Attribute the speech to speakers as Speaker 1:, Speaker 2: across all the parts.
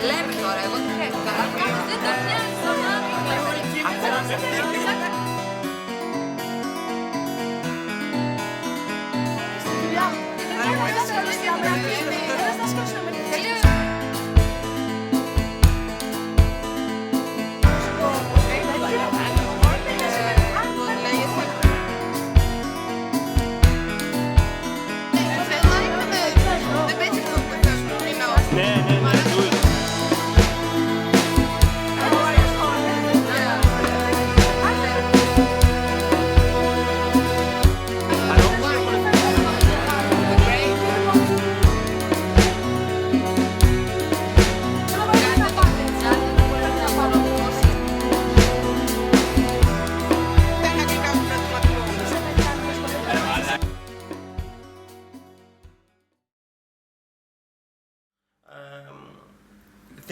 Speaker 1: Λέμε τώρα, εγώ τι χρειάζεται. Κάποιος δεν τον νοιάζει στον άνθρωπο. Στη δουλειά μου. Δεν θα σκάσω να με τελείω.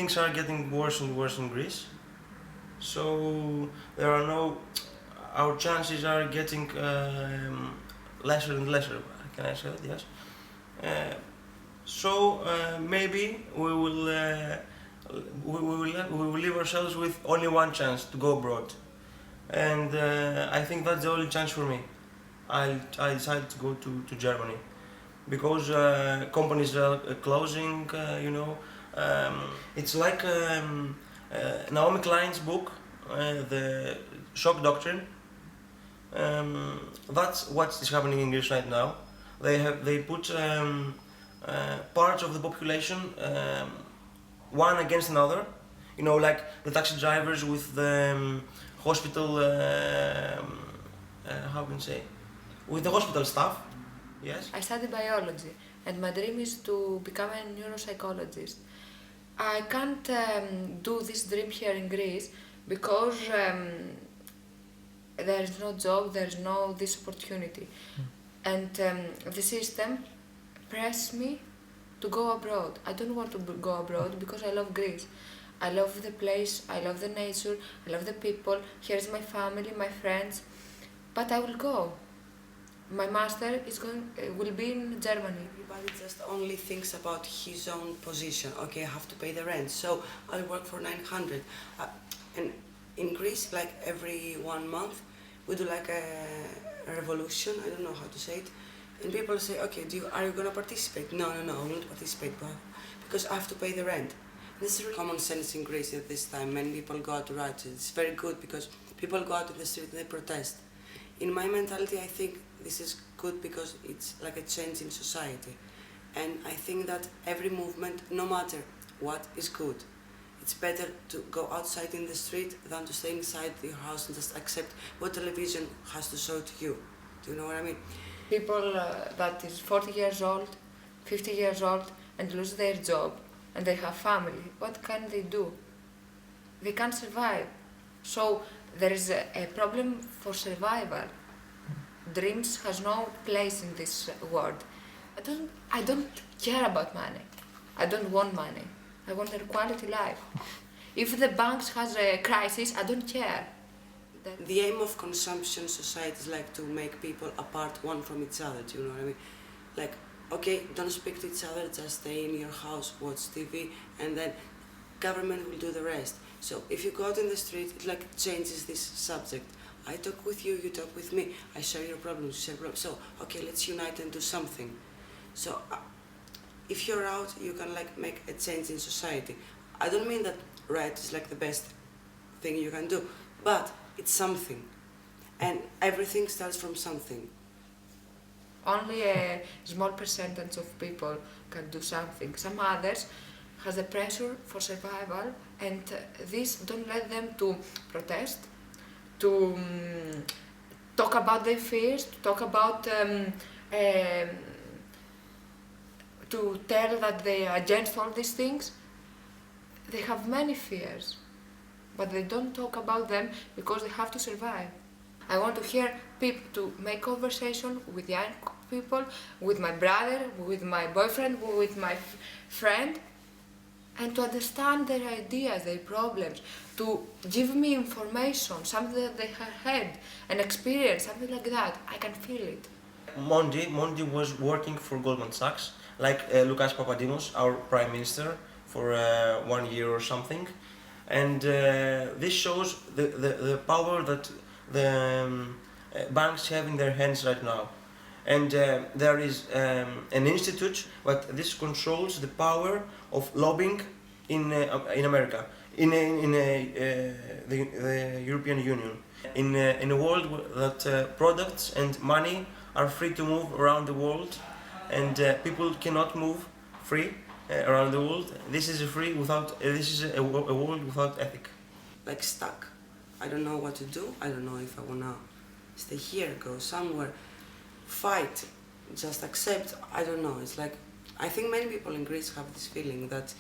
Speaker 2: Things are getting worse and worse in Greece, so our chances are getting lesser and lesser. Can I say that? Yes. Maybe we will leave ourselves with only one chance to go abroad, and I think that's the only chance for me. I decided to go to Germany because companies are closing. It's like Naomi Klein's book, The Shock Doctrine. That's what is happening in Greece right now. They put parts of the population one against another. Like the taxi drivers with the hospital. How can I say? With the hospital staff. Yes.
Speaker 3: I study biology, and my dream is to become a neuropsychologist. I can't do this dream here in Greece because there is no job, there is no this opportunity. And the system pressed me to go abroad. I don't want to go abroad because I love Greece. I love the place, I love the nature, I love the people. Here is my family, my friends. But I will go. My master will be in Germany.
Speaker 4: Everybody just only thinks about his own position. Okay, I have to pay the rent, so I'll work for 900. And in Greece, like every 1 month, we do like a revolution. I don't know how to say it. And people say, okay, are you gonna participate? No, I will not participate, because I have to pay the rent. And this is really common sense in Greece at this time. Many people go out to riot. It's very good because people go out to the street and they protest. In my mentality, I think this is good because it's like a change in society. And I think that every movement, no matter what, is good. It's better to go outside in the street than to stay inside your house and just accept what television has to show to you. Do you know what I mean?
Speaker 3: People that is 40 years old, 50 years old, and lose their job, and they have family, what can they do? They can't survive. So there is a problem for survival. Dreams has no place in this world. I don't care about money. I don't want money. I want a quality life. If the banks has a crisis, I don't care.
Speaker 4: The aim of consumption society is like to make people apart one from each other. Do you know what I mean? Like, okay, don't speak to each other, just stay in your house, watch TV, and then government will do the rest. So if you go out in the street, it like changes this subject. I talk with you, you talk with me, I share your problems, you share problems. So, okay, let's unite and do something. So, if you're out, you can like make a change in society. I don't mean that riot is like the best thing you can do, but it's something. And everything starts from something.
Speaker 3: Only a small percentage of people can do something. Some others has a pressure for survival, and this don't let them to protest, to talk about their fears, to talk about, to tell that they are against all these things. They have many fears, but they don't talk about them because they have to survive. I want to hear people to make conversation with young people, with my brother, with my boyfriend, with my friend, and to understand their ideas, their problems, to give me information, something that they have had, an experience, something like that. I can feel it.
Speaker 2: Mondi was working for Goldman Sachs, like Loukas Papadimos, our Prime Minister, for 1 year or something, and this shows the power that the banks have in their hands right now. And there is an institute that this controls the power of lobbying in America, the European Union, in a world that products and money are free to move around the world, and people cannot move free around the world. This is a world without ethic.
Speaker 4: Like stuck. I don't know what to do. I don't know if I wanna stay here, go somewhere, fight, just accept. I don't know. It's like, I think many people in Greece have this feeling that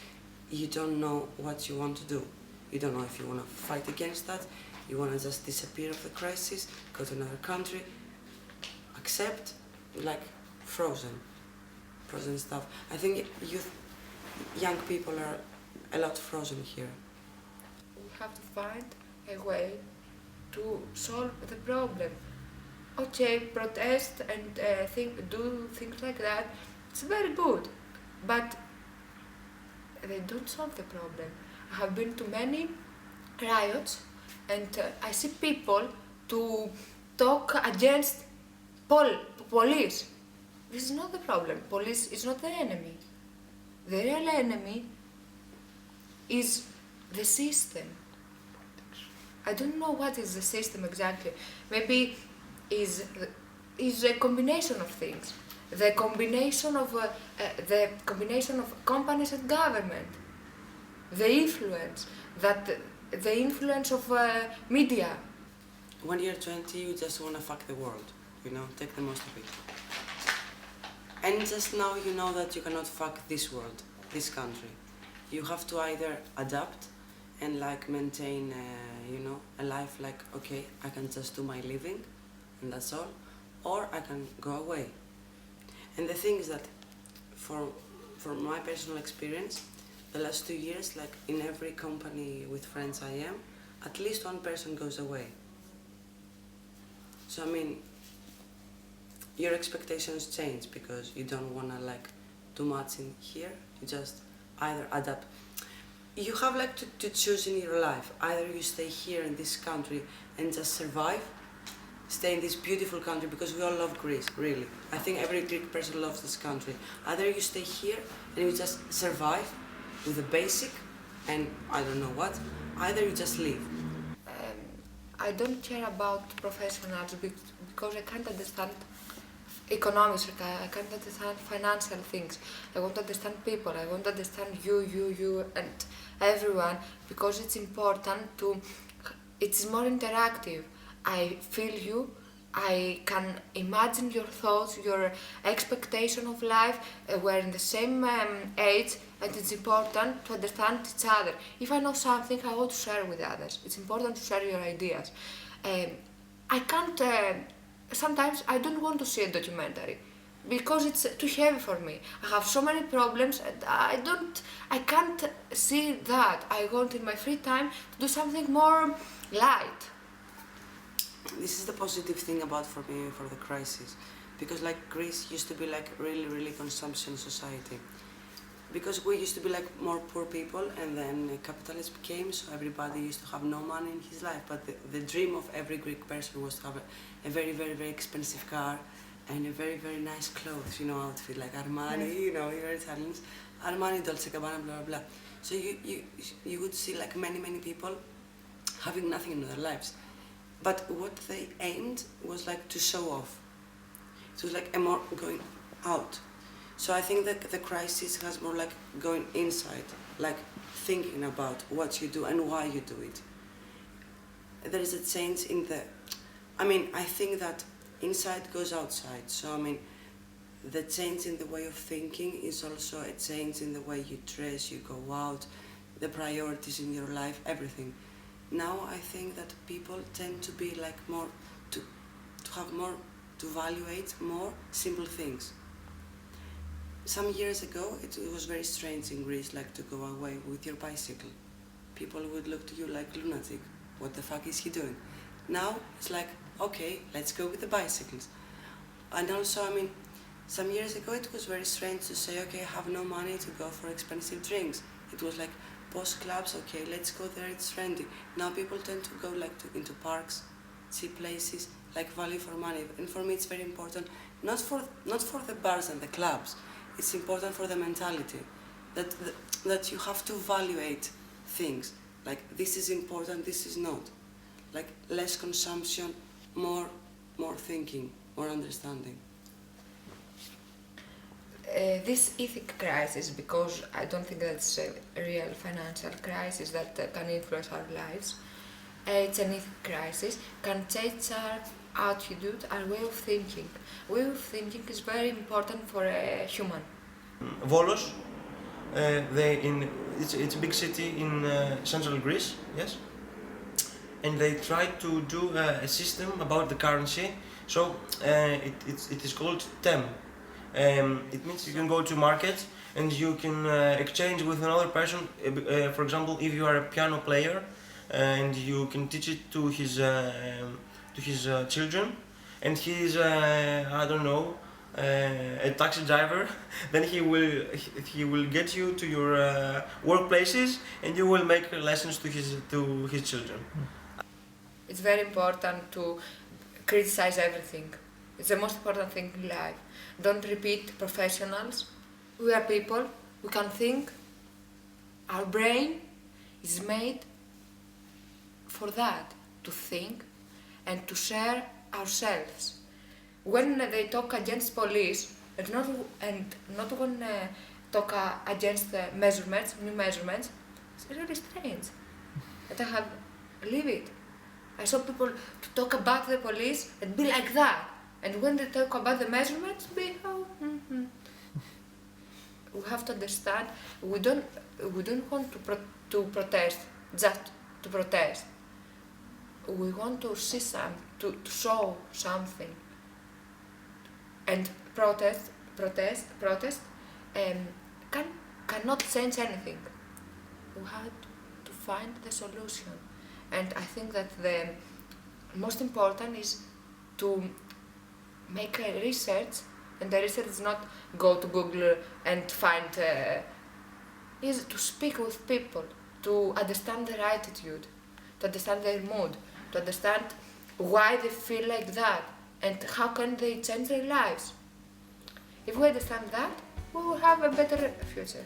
Speaker 4: you don't know what you want to do. You don't know if you want to fight against that, you want to just disappear of the crisis, go to another country, accept, like frozen stuff. I think young people are a lot frozen here.
Speaker 3: We have to find a way to solve the problem. Okay, protest and do things like that, it's very good, but they don't solve the problem. I have been to many riots and I see people to talk against police. This is not the problem. Police is not the enemy. The real enemy is the system. I don't know what is the system exactly. Maybe is a combination of things. The combination of companies and government. The influence of media.
Speaker 4: 1 year 20, you just want to fuck the world, you know, take the most of it. And just now you know that you cannot fuck this world, this country. You have to either adapt and like maintain, you know, a life like, okay, I can just do my living and that's all, or I can go away. And the thing is that, from my personal experience, the last 2 years, like in every company with friends I am, at least one person goes away. So I mean, your expectations change because you don't want to like do much in here. You just either adapt. You have like to choose in your life. Either you stay here in this country and just survive, stay in this beautiful country, because we all love Greece, really. I think every Greek person loves this country. Either you stay here and you just survive with the basic and I don't know what, either you just leave.
Speaker 3: I don't care about professionals because I can't understand economics, I can't understand financial things. I want to understand people, I want to understand you and everyone, because it's important it's more interactive. I feel you, I can imagine your thoughts, your expectation of life. We're in the same age, and it's important to understand each other. If I know something, I want to share with others. It's important to share your ideas. I can't, sometimes I don't want to see a documentary because it's too heavy for me. I have so many problems and I can't see that. I want in my free time to do something more light.
Speaker 4: This is the positive thing about for me for the crisis, because like Greece used to be like really consumption society, because we used to be like more poor people, and then capitalism came, so everybody used to have no money in his life, but the dream of every Greek person was to have a very expensive car and a very nice clothes, you know, outfit like Armani, you know, you're Italians, Armani, Dolce Gabbana, blah blah. So you would see like many people having nothing in their lives. But what they aimed was like to show off. It was like a more going out. So I think that the crisis has more like going inside, like thinking about what you do and why you do it. There is a change in I think that inside goes outside. So I mean, the change in the way of thinking is also a change in the way you dress, you go out, the priorities in your life, everything. Now I think that people tend to be like more, to evaluate more simple things. Some years ago it was very strange in Greece, like to go away with your bicycle. People would look to you like lunatic. What the fuck is he doing? Now it's like, okay, let's go with the bicycles. And also, I mean, some years ago it was very strange to say, okay, I have no money to go for expensive drinks. It was like post clubs, okay, let's go there, it's trendy. Now people tend to go like into parks, cheap places, like value for money. And for me it's very important, not for the bars and the clubs, it's important for the mentality, that you have to evaluate things, like this is important, this is not. Like less consumption, more thinking, more understanding.
Speaker 3: This ethic crisis, because I don't think that's a real financial crisis that can influence our lives, it's an ethic crisis, can change our attitude, our way of thinking. Way of thinking is very important for a human.
Speaker 2: Volos, it's a big city in central Greece, yes? And they tried to do a system about the currency, so it is called TEM. It means you can go to market and you can exchange with another person. For example, if you are a piano player and you can teach it to his children, and he is I don't know, a taxi driver, then he will get you to your workplaces and you will make lessons to his children.
Speaker 3: It's very important to criticize everything. It's the most important thing in life. Don't repeat professionals. We are people, we can think. Our brain is made for that, to think and to share ourselves. When they talk against police, and not when talk against the measurements, new measurements, it's really strange. That I have leave it. I saw people to talk about the police and be like that. And when they talk about the measurements, be We have to understand. We don't want to protest just to protest. We want to see to show something. And protest cannot change anything. We have to find the solution. And I think that the most important is to make a research, and the research is not go to Google and find, is to speak with people, to understand their attitude, to understand their mood, to understand why they feel like that, and how can they change their lives. If we understand that, we will have a better future.